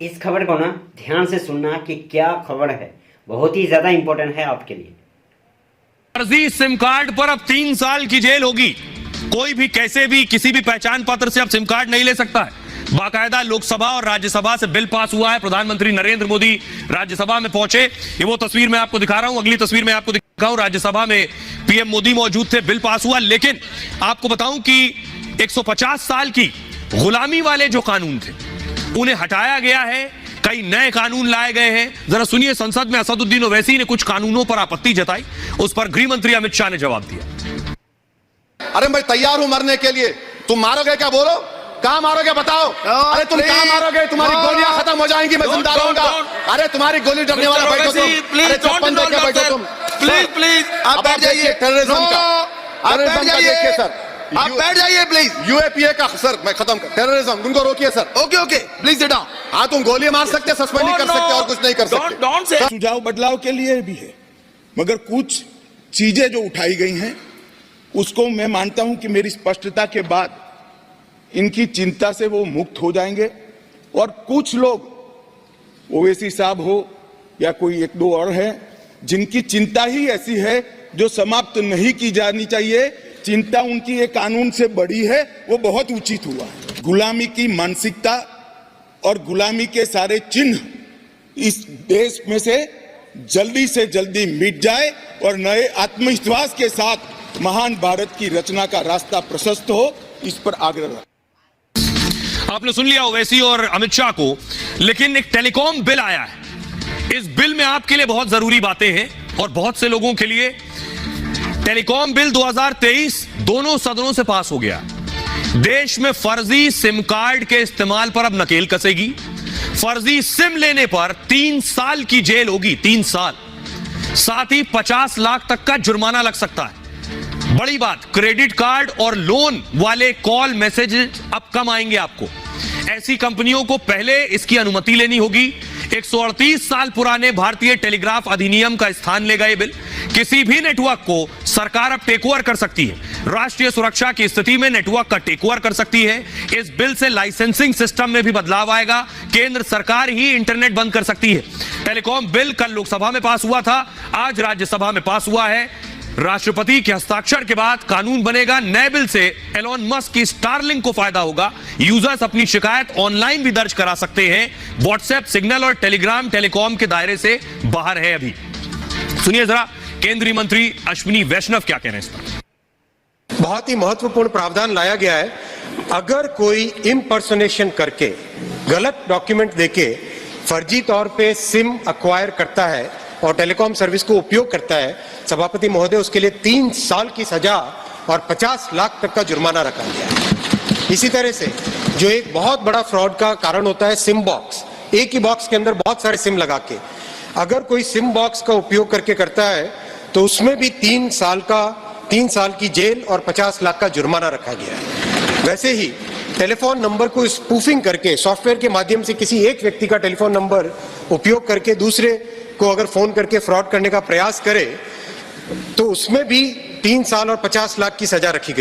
इस खबर को ना ध्यान से सुनना कि क्या खबर है, बहुत ही ज्यादा इंपॉर्टेंट है आपके लिए। फर्जी सिम कार्ड पर अब 3 साल की जेल होगी। कोई भी कैसे भी किसी भी पहचान पत्र से अब सिम कार्ड नहीं ले सकता है। बाकायदा लोकसभा और राज्यसभा से बिल पास हुआ है। प्रधानमंत्री नरेंद्र मोदी राज्यसभा में पहुंचे। ये वो तस्वीर मैं आपको दिखा रहा हूं, अगली तस्वीर मैं आपको दिखा हूं। राज्यसभा में पीएम मोदी मौजूद थे, बिल पास हुआ। लेकिन आपको बताऊं कि 150 साल की गुलामी वाले जो कानून थे उन्हें हटाया गया है, कई नए कानून लाए गए हैं। जरा सुनिए, संसद में असदुद्दीन ओवैसी ने कुछ कानूनों पर आपत्ति जताई, उस पर गृह मंत्री अमित शाह ने जवाब दिया। अरे मैं तैयार हूं मरने के लिए, तुम मारोगे क्या? बोलो, कहां मारोगे बताओ? अरे तुम कहां मारोगे? तुम्हारी गोलियां खत्म हो जाएंगी, मैं जिंदा रहूंगा। अरे तुम्हारी गोली डरने वाला बैठो तुम। अरे चप्पन देख के बैठो तुम। प्लीज आप बैठ जाइए। टेररिज्म का देखिए सर, आप बैठ जाइए प्लीज। यूएपीए का सर मैं खत्म कर, टेररिज्म उनको रोकिए sir. Okay please sit down. हाँ तुम गोली मार सकते, सस्पेंड नहीं कर सकते और कुछ नहीं कर सकते। सुझाव बदलाव के लिए भी है, मगर कुछ चीजें जो उठाई गई हैं उसको मैं मानता हूं कि मेरी स्पष्टता के बाद इनकी चिंता से वो मुक्त हो जाएंगे। और कुछ लोग ओवैसी साहब हो या कोई एक दो और हैं जिनकी चिंता ही ऐसी है जो समाप्त नहीं की जानी चाहिए। चिंता उनकी एक कानून से बड़ी है, वो बहुत उचित हुआ है। गुलामी की मानसिकता और गुलामी के सारे चिन्ह इस देश में से जल्दी मिट जाए और नए आत्मविश्वास के साथ महान भारत की रचना का रास्ता प्रशस्त हो, इस पर आग्रह। आपने सुन लिया ओवैसी और अमित शाह को। लेकिन एक टेलीकॉम बिल आया है। इस बिल में आपके लिए बहुत जरूरी बातें हैं और बहुत से लोगों के लिए। टेलीकॉम बिल 2023 दोनों सदनों से पास हो गया। देश में फर्जी सिम कार्ड के इस्तेमाल पर अब नकेल कसेगी। फर्जी सिम लेने पर 3 साल की जेल होगी, 3 साल। साथ ही 50 लाख तक का जुर्माना लग सकता है। बड़ी बात, क्रेडिट कार्ड और लोन वाले कॉल मैसेज अब कम आएंगे आपको। ऐसी कंपनियों को पहले इसकी अनुमति लेनी होगी। 138 साल पुराने भारतीय टेलीग्राफ अधिनियम का स्थान लेगा ये बिल। किसी भी नेटवर्क को सरकार अब टेक ओवर कर सकती है। राष्ट्रीय सुरक्षा की स्थिति में नेटवर्क का टेक ओवर कर सकती है। इस बिल से लाइसेंसिंग सिस्टम में भी बदलाव आएगा। केंद्र सरकार ही इंटरनेट बंद कर सकती है। टेलीकॉम बिल कल लोकसभा में पास हुआ था, आज राज्यसभा में पास हुआ है। राष्ट्रपति के हस्ताक्षर के बाद कानून बनेगा। नए बिल से एलोन मस्क की स्टारलिंक को फायदा होगा। यूजर्स अपनी शिकायत ऑनलाइन भी दर्ज करा सकते हैं। व्हाट्सएप, सिग्नल और टेलीग्राम टेलीकॉम के दायरे से बाहर है अभी। सुनिए जरा केंद्रीय मंत्री अश्विनी वैष्णव क्या कह रहे हैं इस पर। बहुत ही महत्वपूर्ण प्रावधान लाया गया है। अगर कोई इम्पर्सोनेशन करके गलत डॉक्यूमेंट देके फर्जी तौर पे सिम अक्वायर करता है और टेलीकॉम सर्विस को उपयोग करता है, सभापति महोदय, उसके लिए 3 साल की सजा और 50 लाख तक का जुर्माना रखा गया है। इसी तरह से जो एक बहुत बड़ा फ्रॉड का कारण होता है सिम बॉक्स, एक ही बॉक्स के अंदर बहुत सारे सिम लगा के, अगर कोई सिम बॉक्स का उपयोग करके करता है तो उसमें भी 3 साल की जेल और 50 लाख का जुर्माना रखा गया है। वैसे ही टेलीफोन नंबर को स्पूफिंग करके सॉफ्टवेयर के माध्यम से किसी एक व्यक्ति का टेलीफोन नंबर उपयोग करके दूसरे को अगर फोन करके फ्रॉड करने का प्रयास करे तो उसमें भी 3 साल और 50 लाख की सजा रखी गई।